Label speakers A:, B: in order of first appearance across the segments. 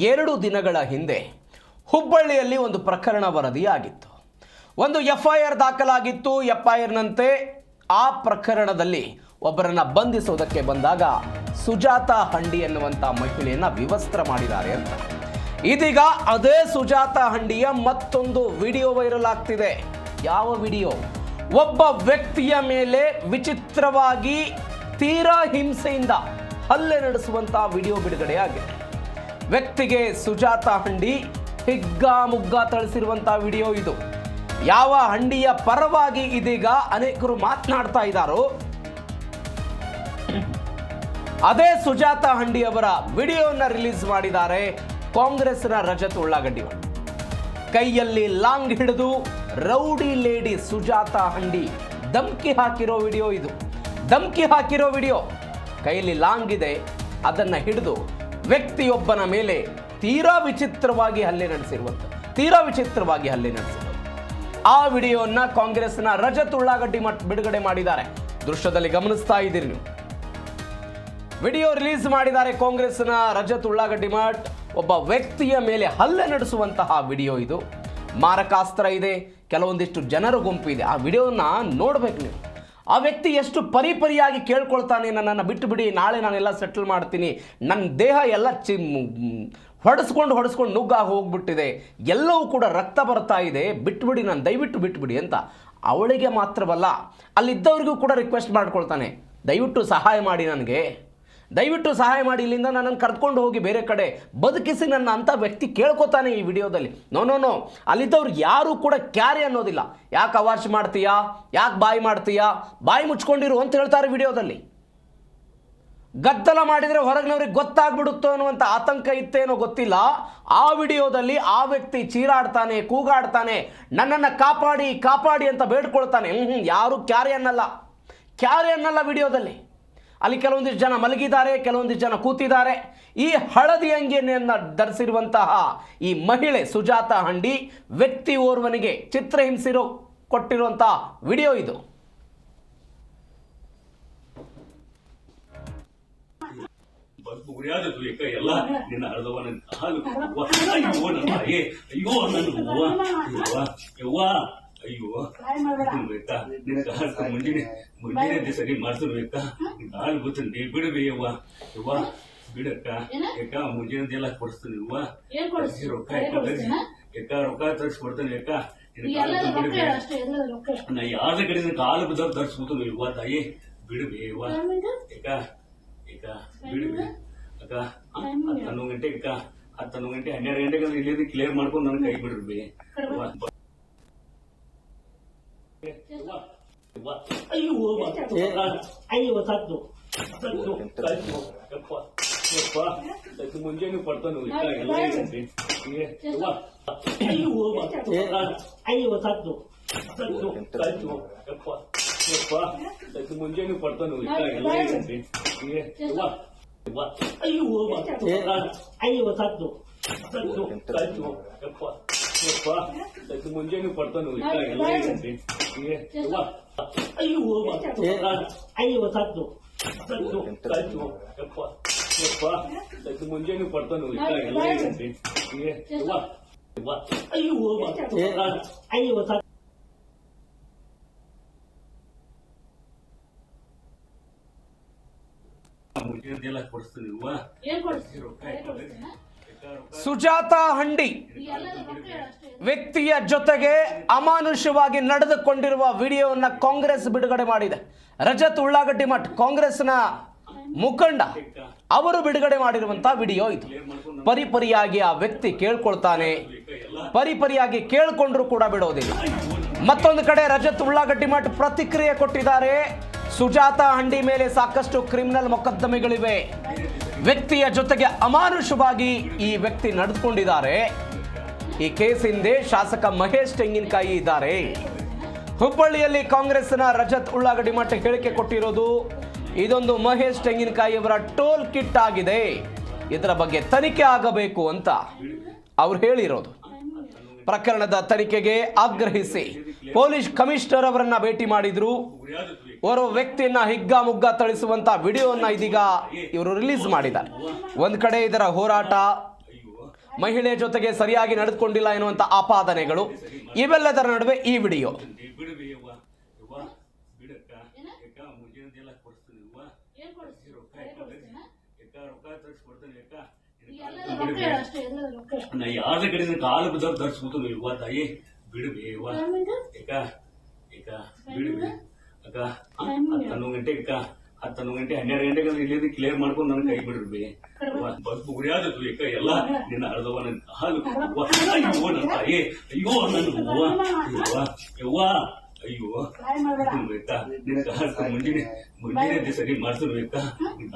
A: 2 ದಿನಗಳ ಹಿಂದೆ ಹುಬ್ಬಳ್ಳಿಯಲ್ಲಿ ಒಂದು ಪ್ರಕರಣ ವರದಿಯಾಗಿತ್ತು. ಒಂದು FIR ದಾಖಲಾಗಿತ್ತು. FIRನಂತೆ ಆ ಪ್ರಕರಣದಲ್ಲಿ ಒಬ್ಬರನ್ನ ಬಂಧಿಸೋದಕ್ಕೆ ಬಂದಾಗ ಸುಜಾತಾ ಹಂಡಿ ಎನ್ನುವಂಥ ಮಹಿಳೆಯನ್ನ ವಿವಸ್ತ್ರ ಮಾಡಿದ್ದಾರೆ ಅಂತ. ಇದೀಗ ಅದೇ ಸುಜಾತಾ ಹಂಡಿಯ ಮತ್ತೊಂದು ವಿಡಿಯೋ ವೈರಲ್ ಆಗ್ತಿದೆ. ಯಾವ ವಿಡಿಯೋ? ಒಬ್ಬ ವ್ಯಕ್ತಿಯ ಮೇಲೆ ವಿಚಿತ್ರವಾಗಿ ತೀರಾ ಹಿಂಸೆಯಿಂದ ಹಲ್ಲೆ ನಡೆಸುವಂತ ವಿಡಿಯೋ ಬಿಡುಗಡೆಯಾಗಿದೆ. ವ್ಯಕ್ತಿಗೆ ಸುಜಾತಾ ಹಂಡಿ ಹಿಗ್ಗಾಮುಗ್ಗಾ ಥಳಿಸಿರುವಂತಹ ವಿಡಿಯೋ ಇದು. ಯಾವ ಹಂಡಿಯ ಪರವಾಗಿ ಇದೀಗ ಅನೇಕರು ಮಾತನಾಡ್ತಾ ಇದ್ದಾರೋ ಅದೇ ಸುಜಾತಾ ಹಂಡಿ ಅವರ ವಿಡಿಯೋನ ರಿಲೀಸ್ ಮಾಡಿದ್ದಾರೆ ಕಾಂಗ್ರೆಸ್ನ ರಜತ್ ಉಳ್ಳಾಗಡ್ಡಿ. ಕೈಯಲ್ಲಿ ಲಾಂಗ್ ಹಿಡಿದು ರೌಡಿ ಲೇಡಿ ಸುಜಾತಾ ಹಂಡಿ ಧಮ್ಕಿ ಹಾಕಿರೋ ವಿಡಿಯೋ ಇದು. ಧಮ್ಕಿ ಹಾಕಿರೋ ವಿಡಿಯೋ. ಕೈಯಲ್ಲಿ ಲಾಂಗ್ ಇದೆ, ಅದನ್ನ ಹಿಡಿದು ವ್ಯಕ್ತಿಯೊಬ್ಬನ ಮೇಲೆ ತೀರಾ ವಿಚಿತ್ರವಾಗಿ ಹಲ್ಲೆ ನಡೆಸಿರುವಂತ ಆ ವಿಡಿಯೋನ ಕಾಂಗ್ರೆಸ್ನ ರಜತ್ ಉಳ್ಳಾಗಡ್ಡಿ ಬಿಡುಗಡೆ ಮಾಡಿದ್ದಾರೆ. ದೃಶ್ಯದಲ್ಲಿ ಗಮನಿಸ್ತಾ ಇದ್ದೀರಿ ನೀವು. ವಿಡಿಯೋ ರಿಲೀಸ್ ಮಾಡಿದ್ದಾರೆ ಕಾಂಗ್ರೆಸ್ನ ರಜತ್ ಉಳ್ಳಾಗಡ್ಡಿ ಮಠ್. ಒಬ್ಬ ವ್ಯಕ್ತಿಯ ಮೇಲೆ ಹಲ್ಲೆ ನಡೆಸುವಂತಹ ವಿಡಿಯೋ ಇದು. ಮಾರಕಾಸ್ತ್ರ ಇದೆ, ಕೆಲವೊಂದಿಷ್ಟು ಜನರ ಗುಂಪು ಇದೆ. ಆ ವಿಡಿಯೋನ ನೋಡ್ಬೇಕು ನೀವು. ಆ ವ್ಯಕ್ತಿ ಎಷ್ಟು ಪರಿಪರಿಯಾಗಿ ಕೇಳ್ಕೊಳ್ತಾನೆ, ನನ್ನನ್ನು ಬಿಟ್ಟು ಬಿಡಿ, ನಾಳೆ ನಾನೆಲ್ಲ ಸೆಟಲ್ ಮಾಡ್ತೀನಿ, ನನ್ನ ದೇಹ ಎಲ್ಲ ಹೊಡೆಸ್ಕೊಂಡು ನುಗ್ಗಾಗಿ ಹೋಗ್ಬಿಟ್ಟಿದೆ, ಎಲ್ಲವೂ ಕೂಡ ರಕ್ತ ಬರ್ತಾ ಇದೆ, ಬಿಟ್ಬಿಡಿ, ನಾನು ದಯವಿಟ್ಟು ಬಿಟ್ಬಿಡಿ ಅಂತ. ಅವಳಿಗೆ ಮಾತ್ರವಲ್ಲ, ಅಲ್ಲಿದ್ದವ್ರಿಗೂ ಕೂಡ ರಿಕ್ವೆಸ್ಟ್ ಮಾಡ್ಕೊಳ್ತಾನೆ, ದಯವಿಟ್ಟು ಸಹಾಯ ಮಾಡಿ, ನನಗೆ ದಯವಿಟ್ಟು ಸಹಾಯ ಮಾಡಿ, ಇಲ್ಲಿಂದ ನನ್ನನ್ನು ಕರ್ಕೊಂಡು ಹೋಗಿ ಬೇರೆ ಕಡೆ ಬದುಕಿಸಿ ನನ್ನ ಅಂತ ವ್ಯಕ್ತಿ ಕೇಳ್ಕೊತಾನೆ ಈ ವಿಡಿಯೋದಲ್ಲಿ. ನೋ ಅಲ್ಲಿದ್ದವ್ರು ಯಾರೂ ಕೂಡ ಕ್ಯಾರಿ ಅನ್ನೋದಿಲ್ಲ. ಯಾಕೆ ಅವಾಜ್ ಮಾಡ್ತೀಯಾ, ಯಾಕೆ ಬಾಯಿ ಮಾಡ್ತೀಯಾ, ಬಾಯಿ ಮುಚ್ಕೊಂಡಿರು ಅಂತ ಹೇಳ್ತಾರೆ ವಿಡಿಯೋದಲ್ಲಿ. ಗದ್ದಲ ಮಾಡಿದರೆ ಹೊರಗಿನವ್ರಿಗೆ ಗೊತ್ತಾಗ್ಬಿಡುತ್ತೋ ಅನ್ನುವಂಥ ಆತಂಕ ಇತ್ತೇನೋ ಗೊತ್ತಿಲ್ಲ. ಆ ವಿಡಿಯೋದಲ್ಲಿ ಆ ವ್ಯಕ್ತಿ ಚೀರಾಡ್ತಾನೆ, ಕೂಗಾಡ್ತಾನೆ, ನನ್ನನ್ನು ಕಾಪಾಡಿ ಅಂತ ಬೇಡ್ಕೊಳ್ತಾನೆ. ಯಾರು ಕ್ಯಾರಿ ಅನ್ನಲ್ಲ ವಿಡಿಯೋದಲ್ಲಿ. ಅಲ್ಲಿ ಕೆಲವೊಂದಿಷ್ಟು ಜನ ಮಲಗಿದ್ದಾರೆ, ಕೆಲವೊಂದಿಷ್ಟು ಜನ ಕೂತಿದ್ದಾರೆ. ಈ ಹಳದಿ ಅಂಗಿಯನ್ನು ಧರಿಸಿರುವಂತಹ ಈ ಮಹಿಳೆ ಸುಜಾತಾ ಹಂಡಿ ವ್ಯಕ್ತಿ ಓರ್ವನಿಗೆ ಚಿತ್ರಹಿಂಸೆ ಕೊಟ್ಟಿರುವಂತಹ ವಿಡಿಯೋ ಇದು.
B: ಅಯ್ಯೋ ಬೇಕಾ ಮುಂಜಾನೆ ಸರಿ ಮಾಡ್ಸರ್ಬೇಕಾ, ಹಾಲು ಗೊತ್ತಂడి ಬಿಡಬೇಯವ್ವ, ಯವ್ವ ಬಿಡಕ್ಕ, ಯಾಕ ಮುಂಜಾನೆ ಎಲ್ಲ ಕೊಡಿಸ್ತೀನಿ ರೊಕ್ಕ ತರಿಸ್ಕೊಡ್ತಾನೆ ಅಕ್ಕ. ನಾ ಯಾರ ಕಡೆ ಕಾಲು ಬಿದ್ದವ್ರು ತರಿಸ್ಬಿಡ್ತಾನೆ ಯವ್ವ, ತಾಯಿ ಬಿಡಬೇಯವ್ವ, ಯಾಕ ಬಿಡಬೇ ಅಕ್ಕ. 11 ಗಂಟೆ ಅಕ್ಕ, 11 ಗಂಟೆ 12 ಗಂಟೆಗೆ ಇಲ್ಲಿ ಕ್ಲಿಯರ್ ಮಾಡ್ಕೊಂಡು ನನ್ ಕೈ ಬಿಡ್ರಿ. ಮುಂಜಾನೆ ಪಡ್ತಾನು ಮುಂಜಾನೆ ಪಡ್ತಾನು ಮುಂಜಾನೆ ಪಡ್ತಾನು ಮುಂಜಾನೆ ಪಡ್ತಾನು ಮುಂಜಾನೆ ಕೊಡಿಸ್ತೀನಿ
A: ಸುಜಾತಾ ಹಂಡಿ ವ್ಯಕ್ತಿಯ ಜೊತೆಗೆ ಅಮಾನುಷವಾಗಿ ನಡೆದುಕೊಂಡಿರುವ ವಿಡಿಯೋವನ್ನು ಕಾಂಗ್ರೆಸ್ ಬಿಡುಗಡೆ ಮಾಡಿದೆ. ರಜತ್ ಉಳ್ಳಾಗಡ್ಡಿ ಮಠ್ ಕಾಂಗ್ರೆಸ್ನ ಮುಖಂಡ ಅವರು ಬಿಡುಗಡೆ ಮಾಡಿರುವಂತಹ ವಿಡಿಯೋ ಇದು. ಪರಿಪರಿಯಾಗಿ ಆ ವ್ಯಕ್ತಿ ಕೇಳ್ಕೊಳ್ತಾನೆ, ಪರಿಪರಿಯಾಗಿ ಕೇಳ್ಕೊಂಡ್ರು ಕೂಡ ಬಿಡೋದಿಲ್ಲ. ಮತ್ತೊಂದು ಕಡೆ ರಜತ್ ಉಳ್ಳಾಗಡ್ಡಿ ಮಠ್ ಪ್ರತಿಕ್ರಿಯೆ ಕೊಟ್ಟಿದ್ದಾರೆ. ಸುಜಾತಾ ಹಂಡಿ ಮೇಲೆ ಸಾಕಷ್ಟು ಕ್ರಿಮಿನಲ್ ಮೊಕದ್ದಮೆಗಳಿವೆ, ವ್ಯಕ್ತಿಯ ಜೊತೆಗೆ ಅಮಾನುಷವಾಗಿ ಈ ವ್ಯಕ್ತಿ ನಡೆದುಕೊಂಡಿದ್ದಾರೆ. ಈ ಕೇಸ್ ಹಿಂದೆ ಶಾಸಕ ಮಹೇಶ್ ತೆಂಗಿನಕಾಯಿ ಇದ್ದಾರೆ. ಹುಬ್ಬಳ್ಳಿಯಲ್ಲಿ ಕಾಂಗ್ರೆಸ್ನ ರಜತ್ ಉಳ್ಳಾಗಡ್ಡಿ ಮಠ ಹೇಳಿಕೆ ಕೊಟ್ಟಿರೋದು ಇದೊಂದು ಮಹೇಶ್ ತೆಂಗಿನಕಾಯಿ ಅವರ ಟೋಲ್ ಕಿಟ್ ಆಗಿದೆ, ಇದರ ಬಗ್ಗೆ ತನಿಖೆ ಆಗಬೇಕು ಅಂತ ಅವ್ರು ಹೇಳಿರೋದು. ಪ್ರಕರಣದ ತನಿಖೆಗೆ ಆಗ್ರಹಿಸಿ ಪೊಲೀಸ್ ಕಮಿಷನರ್ ಅವರನ್ನ ಭೇಟಿ ಮಾಡಿದ್ರು. ಓರ್ವ ವ್ಯಕ್ತಿಯನ್ನ ಹಿಗ್ಗಾಮುಗ್ಗಾ ಥಳಿಸುವಂತ ವಿಡಿಯೋನ ಇದೀಗ ಇವರು ರಿಲೀಸ್ ಮಾಡಿದ್ದಾರೆ. ಒಂದ್ ಕಡೆ ಇದರ ಹೋರಾಟ, ಮಹಿಳೆ ಜೊತೆಗೆ ಸರಿಯಾಗಿ ನಡೆದುಕೊಂಡಿಲ್ಲ ಎನ್ನುವಂತ ಆಪಾದನೆಗಳು, ಇವೆಲ್ಲದರ ನಡುವೆ ಈ ವಿಡಿಯೋ.
B: ಬಿಡಬೇ ಯವ್ವ ಯವ್ವ ಬಿಡಕ್ಕ ಯಾಕ ಮುಂಜಾನೆಲ್ಲ ಕೊಡ್ತೀನಿ ಯವ್ವ ರೊಕ್ಕ ತರಿಸ್ಕೊಡ್ತೇನೆ ಯಾಕ ನಾ ಯಾರ ಕಡೆ ಕಾಲು ಬಿದ್ದವ್ರು ತರಿಸ್ಬಿಡ್ತೀನಿ ಯವ್ವ ತಾಯಿ ಬಿಡಬೇ ಯವ್ವ ಯಾಕ ಯಾಕ ಬಿಡಬೇ ಅಕ್ಕ 11 ಗಂಟೆ ಅಕ್ಕ 11 ಗಂಟೆ 12 ಗಂಟೆಗೆ ಇಲ್ಲಿ ಕ್ಲಿಯರ್ ಮಾಡ್ಕೊಂಡು ನನ್ನ ಕೈ ಬಿಡ್ರಿ ಬಸ್ ಗುರಿಯಾದತ್ತು ಯಾಕ ಎಲ್ಲ ನಿನ್ನ ಅರ್ಧವ ನನ್ನ ಹಾಲು ಅಯ್ಯೋ ನನ್ನ ತಾಯಿ ಅಯ್ಯೋ ನನ್ನ ಯವ್ವ ಅಯ್ಯೋ ಬೇಕಾ ನಿನ್ನ ಮುಂಜಾನೆ ಸರಿ ಮಾಡ್ತೀನಿ ಬೇಕಾ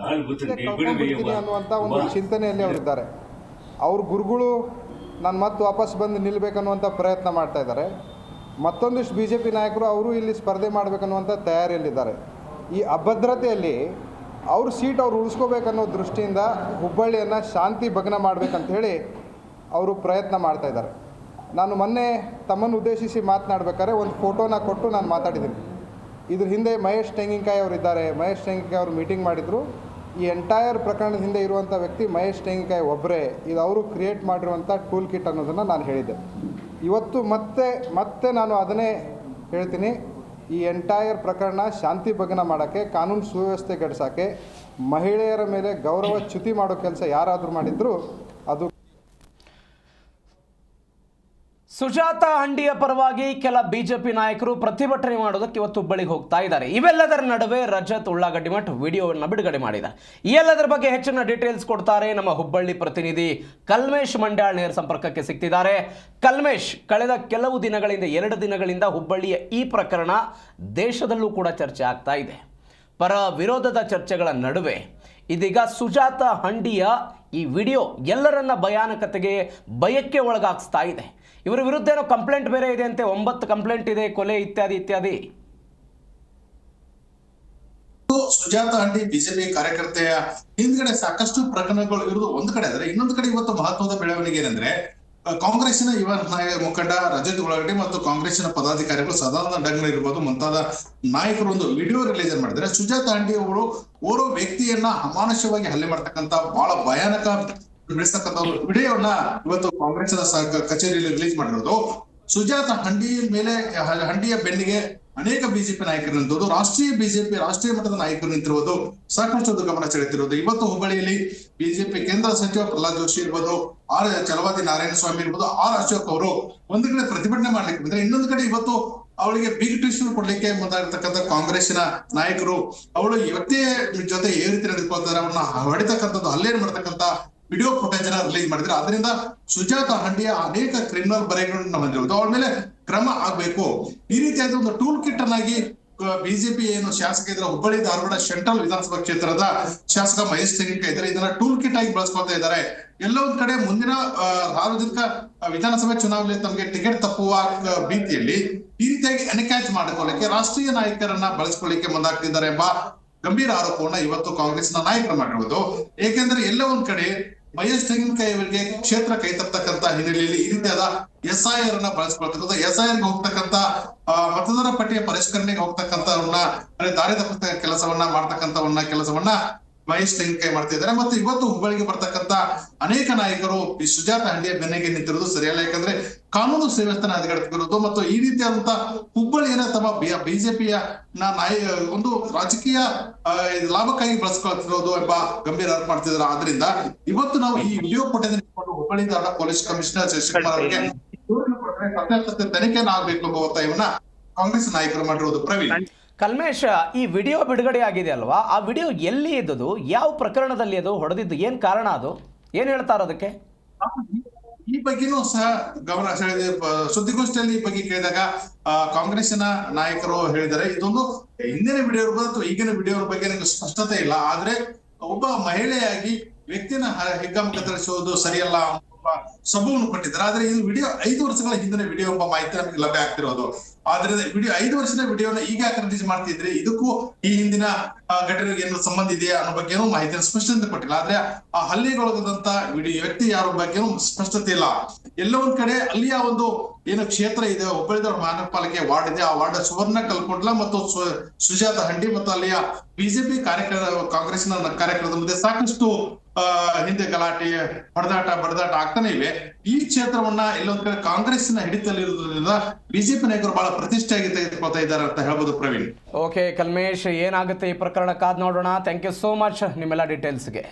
B: ಹಾಲು ಗೊತ್ತಿದೆ ಬಿಡಬೇ ಯವ್ವ
C: ಅನ್ನುವಂಥ ಒಂದು ಚಿಂತನೆಯಲ್ಲಿ ಅವರಿದ್ದಾರೆ. ಅವ್ರ ಗುರುಗಳು ನಾನು ಮತ್ತೆ ವಾಪಸ್ ಬಂದು ನಿಲ್ಲಬೇಕನ್ನುವಂಥ ಪ್ರಯತ್ನ ಮಾಡ್ತಾ ಇದ್ದಾರೆ. ಮತ್ತೊಂದಿಷ್ಟು BJP ನಾಯಕರು ಅವರು ಇಲ್ಲಿ ಸ್ಪರ್ಧೆ ಮಾಡಬೇಕನ್ನುವಂಥ ತಯಾರಿಯಲ್ಲಿದ್ದಾರೆ. ಈ ಅಭದ್ರತೆಯಲ್ಲಿ ಅವ್ರ ಸೀಟ್ ಅವ್ರು ಉಳಿಸ್ಕೋಬೇಕನ್ನೋ ದೃಷ್ಟಿಯಿಂದ ಹುಬ್ಬಳ್ಳಿಯನ್ನು ಶಾಂತಿ ಭಗ್ನ ಮಾಡಬೇಕಂತ ಹೇಳಿ ಅವರು ಪ್ರಯತ್ನ ಮಾಡ್ತಾ ಇದ್ದಾರೆ. ನಾನು ಮೊನ್ನೆ ತಮ್ಮನ್ನು ಉದ್ದೇಶಿಸಿ ಮಾತನಾಡಬೇಕಾದ್ರೆ ಒಂದು ಫೋಟೋನ ಕೊಟ್ಟು ನಾನು ಮಾತಾಡಿದ್ದೀನಿ. ಇದ್ರ ಹಿಂದೆ ಮಹೇಶ್ ಟೆಂಗಿನಕಾಯಿ ಅವರು ಇದ್ದಾರೆ. ಮಹೇಶ್ ಟೆಂಗಿನಕಾಯಿ ಅವರು ಮೀಟಿಂಗ್ ಮಾಡಿದರು. ಈ ಎಂಟೈರ್ ಪ್ರಕರಣದ ಹಿಂದೆ ಇರುವಂಥ ವ್ಯಕ್ತಿ ಮಹೇಶ್ ಟೆಂಗಿನಕಾಯಿ ಒಬ್ಬರೇ. ಇದು ಅವರು ಕ್ರಿಯೇಟ್ ಮಾಡಿರುವಂಥ ಟೂಲ್ ಕಿಟ್ ಅನ್ನೋದನ್ನು ನಾನು ಹೇಳಿದ್ದೆ. ಇವತ್ತು ಮತ್ತೆ ನಾನು ಅದನ್ನೇ ಹೇಳ್ತೀನಿ. ಈ ಎಂಟೈರ್ ಪ್ರಕರಣ ಶಾಂತಿ ಭಗ್ನ ಮಾಡೋಕ್ಕೆ, ಕಾನೂನು ಸುವ್ಯವಸ್ಥೆ ಗೆಡ್ಸೋಕ್ಕೆ, ಮಹಿಳೆಯರ ಮೇಲೆ ಗೌರವ ಚ್ಯುತಿ ಮಾಡೋ ಕೆಲಸ ಯಾರಾದರೂ ಮಾಡಿದ್ರು ಅದು.
A: ಸುಜಾತ ಹಂಡಿಯ ಪರವಾಗಿ ಕೆಲ ಬಿಜೆಪಿ ನಾಯಕರು ಪ್ರತಿಭಟನೆ ಮಾಡೋದಕ್ಕೆ ಇವತ್ತು ಹುಬ್ಬಳ್ಳಿಗೆ ಹೋಗ್ತಾ ಇದ್ದಾರೆ. ಇವೆಲ್ಲದರ ನಡುವೆ ರಜತ್ ಉಳ್ಳಾಗಡ್ಡಿಮಠ್ ವಿಡಿಯೋವನ್ನು ಬಿಡುಗಡೆ ಮಾಡಿದ್ದಾರೆ. ಈ ಎಲ್ಲದರ ಬಗ್ಗೆ ಹೆಚ್ಚಿನ ಡೀಟೇಲ್ಸ್ ಕೊಡ್ತಾರೆ ನಮ್ಮ ಹುಬ್ಬಳ್ಳಿ ಪ್ರತಿನಿಧಿ ಕಲ್ಮೇಶ್ ಮಂಡ್ಯಾಳ್ ನೇರ ಸಂಪರ್ಕಕ್ಕೆ ಸಿಗ್ತಿದ್ದಾರೆ. ಕಲ್ಮೇಶ್, ಕಳೆದ ಕೆಲವು ದಿನಗಳಿಂದ 2 ದಿನಗಳಿಂದ ಹುಬ್ಬಳ್ಳಿಯ ಈ ಪ್ರಕರಣ ದೇಶದಲ್ಲೂ ಕೂಡ ಚರ್ಚೆ ಆಗ್ತಾ ಇದೆ. ಪರ ವಿರೋಧದ ಚರ್ಚೆಗಳ ನಡುವೆ ಇದೀಗ ಸುಜಾತ ಹಂಡಿಯ ಈ ವಿಡಿಯೋ ಎಲ್ಲರನ್ನ ಭಯಾನಕತೆಗೆ ಭಯಕ್ಕೆ ಒಳಗಾಗಿಸ್ತಾ ಇದೆ. ಇವರ ವಿರುದ್ಧ ಏನೋ ಕಂಪ್ಲೇಂಟ್ ಬೇರೆ ಇದೆ ಅಂತೆ, 9 ಕಂಪ್ಲೇಂಟ್ ಇದೆ, ಕೊಲೆ ಇತ್ಯಾದಿ.
D: ಸುಜಾತ ಹಂಡಿ ಬಿಜೆಪಿ ಕಾರ್ಯಕರ್ತೆಯ ಹಿಂದ್ಗಡೆ ಸಾಕಷ್ಟು ಪ್ರಕರಣಗಳು ಇರುವುದು ಒಂದು ಕಡೆ ಆದರೆ, ಇನ್ನೊಂದು ಕಡೆ ಇವತ್ತು ಮಹತ್ವದ ಬೆಳವಣಿಗೆ ಏನಂದ್ರೆ ಕಾಂಗ್ರೆಸ್ಸಿನ ಯುವ ಮುಖಂಡ ರಜತ್ ಉಳ್ಳಾಗಡ್ಡಿ ಮತ್ತು ಕಾಂಗ್ರೆಸ್ಸಿನ ಪದಾಧಿಕಾರಿಗಳು ಸದಾನಂದ ಡಂಗ್ನ ಇರ್ಬೋದು ಮುಂತಾದ ನಾಯಕರು ಒಂದು ವಿಡಿಯೋ ರಿಲೀಸ್ ಮಾಡಿದ್ರೆ ಸುಜಾತ ಹಂಡಿ ಅವರು ಓರ್ವ ವ್ಯಕ್ತಿಯನ್ನ ಅಮಾನುಷವಾಗಿ ಹಲ್ಲೆ ಮಾಡ್ತಕ್ಕಂತ ಬಹಳ ಭಯಾನಕ ಬಿಡಿಸ್ತಕ್ಕಂಥ ಒಂದು ವಿಡಿಯೋವನ್ನ ಇವತ್ತು ಕಾಂಗ್ರೆಸ್ನ ಕಚೇರಿಯಲ್ಲಿ ರಿಲೀಸ್ ಮಾಡಿರೋದು. ಸುಜಾತ ಹಂಡಿಯ ಬೆನ್ನಿಗೆ ಅನೇಕ ಬಿಜೆಪಿ ನಾಯಕರು ನಿಂತಿರುವುದು, ರಾಷ್ಟ್ರೀಯ ಮಟ್ಟದ ನಾಯಕರು ನಿಂತಿರುವುದು ಸಾಕಷ್ಟು ಗಮನ ಸೆಳೆತಿರುವುದು. ಇವತ್ತು ಹುಬ್ಬಳ್ಳಿಯಲ್ಲಿ ಬಿಜೆಪಿ ಕೇಂದ್ರ ಸಚಿವ ಪ್ರಹ್ಲಾದ್ ಜೋಶಿ ಇರ್ಬೋದು, ಚಲವಾದಿ ನಾರಾಯಣ ಸ್ವಾಮಿ ಇರ್ಬೋದು, ಅಶೋಕ್ ಅವರು ಒಂದು ಕಡೆ ಪ್ರತಿಭಟನೆ ಮಾಡ್ಲಿಕ್ಕೆ ಬಂದ್ರೆ, ಇನ್ನೊಂದು ಕಡೆ ಇವತ್ತು ಅವಳಿಗೆ ಬಿಗ್ ಟ್ವಿಸ್ಟ್ ಕೊಡ್ಲಿಕ್ಕೆ ಮುಂದಾಗಿರ್ತಕ್ಕಂಥ ಕಾಂಗ್ರೆಸ್ಸಿನ ನಾಯಕರು ಅವಳು ವ್ಯಕ್ತಿಯ ಜೊತೆ ఏ ರೀತಿ ನಡೆದುಕೊಳ್ತಾರೆ ಅವನ್ನ ಹೊಡಿತಕ್ಕಂಥದ್ದು, ಹಲ್ಲೆ ಮಾಡ್ತಕ್ಕಂಥ ವಿಡಿಯೋ ಫುಟೇಜ್ ಅನ್ನ ರಿಲೀಸ್ ಮಾಡಿದ್ರೆ ಅದರಿಂದ ಸುಜಾತ ಹಂಡಿಯ ಅನೇಕ ಕ್ರಿಮಿನಲ್ ಬರೆಗಳನ್ನು ಹೊಂದಿರುವುದು, ಅವಳ ಮೇಲೆ ಕ್ರಮ ಆಗ್ಬೇಕು. ಈ ರೀತಿಯಾದ ಒಂದು ಟೂಲ್ ಕಿಟ್ ಅನ್ನಾಗಿ ಬಿಜೆಪಿ ಏನು ಶಾಸಕ ಇದ್ರೆ ಹುಬ್ಬಳ್ಳಿ ಧಾರವಾಡ ಸೆಂಟ್ರಲ್ ವಿಧಾನಸಭಾ ಕ್ಷೇತ್ರದ ಶಾಸಕ ಮಹೇಶ್ ಟೆಂಗಿನಕಾಯಿ ಇದ್ದಾರೆ, ಇದನ್ನ ಟೂಲ್ ಕಿಟ್ ಆಗಿ ಬಳಸ್ಕೊಳ್ತಾ ಇದ್ದಾರೆ. ಎಲ್ಲ ಒಂದ್ ಕಡೆ ಮುಂದಿನ ಸಾರ್ವಜನಿಕ ವಿಧಾನಸಭೆ ಚುನಾವಣೆಯಲ್ಲಿ ತಮಗೆ ಟಿಕೆಟ್ ತಪ್ಪುವ ಭೀತಿಯಲ್ಲಿ ಈ ರೀತಿಯಾಗಿ ಎನ್ಕ್ಯಾಚ್ ಮಾಡಿಕೊಳ್ಳಿಕ್ಕೆ ರಾಷ್ಟ್ರೀಯ ನಾಯಕರನ್ನ ಬಳಸ್ಕೊಳ್ಳಿಕ್ಕೆ ಮುಂದಾಗ್ತಿದ್ದಾರೆ ಎಂಬ ಗಂಭೀರ ಆರೋಪವನ್ನ ಇವತ್ತು ಕಾಂಗ್ರೆಸ್ನ ನಾಯಕರು ಮಾಡಿರುವುದು. ಏಕೆಂದ್ರೆ ಎಲ್ಲ ಒಂದ್ ಕಡೆ ಮಹೇಶ್ ಟೆಂಗಿನಕಾಯಿ ಅವರಿಗೆ ಕ್ಷೇತ್ರ ಕೈ ತಪ್ಪತಕ್ಕಂತ ಹಿನ್ನೆಲೆಯಲ್ಲಿ ಈ ರೀತಿಯಾದ SIR ಅನ್ನ ಬಳಸ್ಕೊಳ್ತಕ್ಕಂಥ, SIR ಗೆ ಹೋಗ್ತಕ್ಕಂತ ಮತದಾರ ಪಟ್ಟಿಯ ಪರಿಷ್ಕರಣೆಗೆ ಹೋಗ್ತಕ್ಕಂಥವನ್ನ ದಾರಿ ತಪ್ಪ ಕೆಲಸವನ್ನ ಮಹೇಶ್ ಟೆಂಗಿನಕಾಯಿ ಮಾಡ್ತಿದ್ದಾರೆ. ಮತ್ತು ಇವತ್ತು ಹುಬ್ಬಳ್ಳಿಗೆ ಬರ್ತಕ್ಕಂತ ಅನೇಕ ನಾಯಕರು ಈ ಸುಜಾತ ಹಂಡಿಯ ಬೆನ್ನಿಗೆ ನಿಂತಿರುವುದು ಸರಿಯಲ್ಲ. ಯಾಕಂದ್ರೆ ಕಾನೂನು ಸುವ್ಯವಸ್ಥೆ ಹದಗೆಡುತ್ತಿರುವುದು ಮತ್ತು ಈ ರೀತಿಯಾದಂತ ಹುಬ್ಬಳ್ಳಿಯನ್ನ ತಮ್ಮ ಬಿಜೆಪಿಯ ಒಂದು ರಾಜಕೀಯ ಲಾಭಕ್ಕಾಗಿ ಬಳಸ್ಕೊಳ್ತಿರೋದು ಎಂಬ ಗಂಭೀರ ಆರೋಪ ಮಾಡ್ತಿದ್ದಾರೆ. ಆದ್ರಿಂದ ಇವತ್ತು ನಾವು ಈ video footage Hubballi Dharwad police commissioner Shashikumar ಅವರಿಗೆ ಸತ್ಯಾಸತ್ಯ ತನಿಖೆಯನ್ನು ಆಗ್ಬೇಕು ಎಂಬ ಒತ್ತಾಯವನ್ನ ಕಾಂಗ್ರೆಸ್ ನಾಯಕರು ಮಾಡಿರುವುದು. ಪ್ರವೀಣ್,
A: ಕಲ್ಮೇಶ್, ಈ ವಿಡಿಯೋ ಬಿಡುಗಡೆ ಆಗಿದೆ ಅಲ್ವಾ, ಆ ವಿಡಿಯೋ ಎಲ್ಲಿ ಇದ್ದದು, ಯಾವ ಪ್ರಕರಣದಲ್ಲಿ ಅದು ಹೊಡೆದಿದ್ದು, ಏನ್ ಕಾರಣ, ಅದು ಏನ್ ಹೇಳ್ತಾರ ಅದಕ್ಕೆ?
D: ಈ ಬಗ್ಗೆನೂ ಸಹ ಗಮನ ಸೆಳೆದ ಸುದ್ದಿಗೋಷ್ಠಿಯಲ್ಲಿ ಈ ಬಗ್ಗೆ ಕೇಳಿದಾಗ ಕಾಂಗ್ರೆಸ್ಸಿನ ನಾಯಕರು ಹೇಳಿದ್ದಾರೆ, ಇದೊಂದು ಹಿಂದಿನ ವಿಡಿಯೋ ಇರ್ಬೋದು ಅಥವಾ ಈಗಿನ ವಿಡಿಯೋ ಬಗ್ಗೆ ನನಗೆ ಸ್ಪಷ್ಟತೆ ಇಲ್ಲ, ಆದ್ರೆ ಒಬ್ಬ ಮಹಿಳೆಯಾಗಿ ವ್ಯಕ್ತಿನ ಹಿಗ್ಗಾಮುಗ್ಗ ತರಿಸುವುದು ಸರಿಯಲ್ಲ ಸಬೂವನ್ನು ಕೊಟ್ಟಿದ್ದಾರೆ. ಆದ್ರೆ ಇದು ವಿಡಿಯೋ 5 ವರ್ಷಗಳ ಹಿಂದಿನ ವಿಡಿಯೋ ಎಂಬ ಮಾಹಿತಿ ನಮಗೆ ಲಭ್ಯ ಆಗ್ತಿರೋದು. ಆದ್ರಿಂದ ವಿಡಿಯೋ 5 ವರ್ಷದ ವಿಡಿಯೋನ ಈಗ ರಿಲೀಸ್ ಮಾಡ್ತಿದ್ರೆ ಇದಕ್ಕೂ ಈ ಹಿಂದಿನ ಘಟನೆಗೆ ಏನು ಸಂಬಂಧ ಇದೆಯಾ ಅನ್ನೋ ಬಗ್ಗೆನೂ ಮಾಹಿತಿಯನ್ನು ಸ್ಪಷ್ಟತೆ ಕೊಟ್ಟಿಲ್ಲ. ಆದ್ರೆ ಆ ಹಲ್ಲೆಗೊಳಗದಂತ ವ್ಯಕ್ತಿ ಯಾರ ಬಗ್ಗೆನೂ ಸ್ಪಷ್ಟತೆ ಇಲ್ಲ. ಎಲ್ಲ ಒಂದ್ ಕಡೆ ಅಲ್ಲಿಯ ಒಂದು ಏನು ಕ್ಷೇತ್ರ ಇದೆ, ಹುಬ್ಬಳ್ಳಿ ಮಹಾನಗರ ಪಾಲಿಕೆ ವಾರ್ಡ್ ಇದೆ, ಆ ವಾರ್ಡ್ ಸುವರ್ಣ ಕಲ್ಕೊಂಡ್ಲ ಮತ್ತು ಸುಜಾತ ಹಂಡಿ ಮತ್ತು ಅಲ್ಲಿಯ ಬಿಜೆಪಿ ಕಾಂಗ್ರೆಸ್ನ ಕಾರ್ಯಕರ್ತರ ಮಧ್ಯೆ ಸಾಕಷ್ಟು ಹಿಂದೆ ಗಲಾಟೆ ಬಡದಾಟ ಆಗ್ತಾನೆ ಇವೆ. ಈ ಕ್ಷೇತ್ರವನ್ನ ಎಲ್ಲೊಂದ್ ಕಡೆ ಕಾಂಗ್ರೆಸ್ನ ಹಿಡಿತಲ್ಲಿರುವುದರಿಂದ ಬಿಜೆಪಿ ನಾಯಕರು ಬಹಳ ಪ್ರತಿಷ್ಠೆಯಾಗಿ ತೆಗೆದುಕೊಳ್ತಾ ಇದ್ದಾರೆ ಅಂತ ಹೇಳ್ಬೋದು ಪ್ರವೀಣ್.
A: ಓಕೆ ಕಲ್ಮೇಶ್, ಏನಾಗುತ್ತೆ ಈ ಪ್ರಕರಣ ಕಾದ್ ನೋಡೋಣ. ಥ್ಯಾಂಕ್ ಯು ಸೋ ಮಚ್ ನಿಮ್ಮೆಲ್ಲ ಡೀಟೇಲ್ಸ್ಗೆ.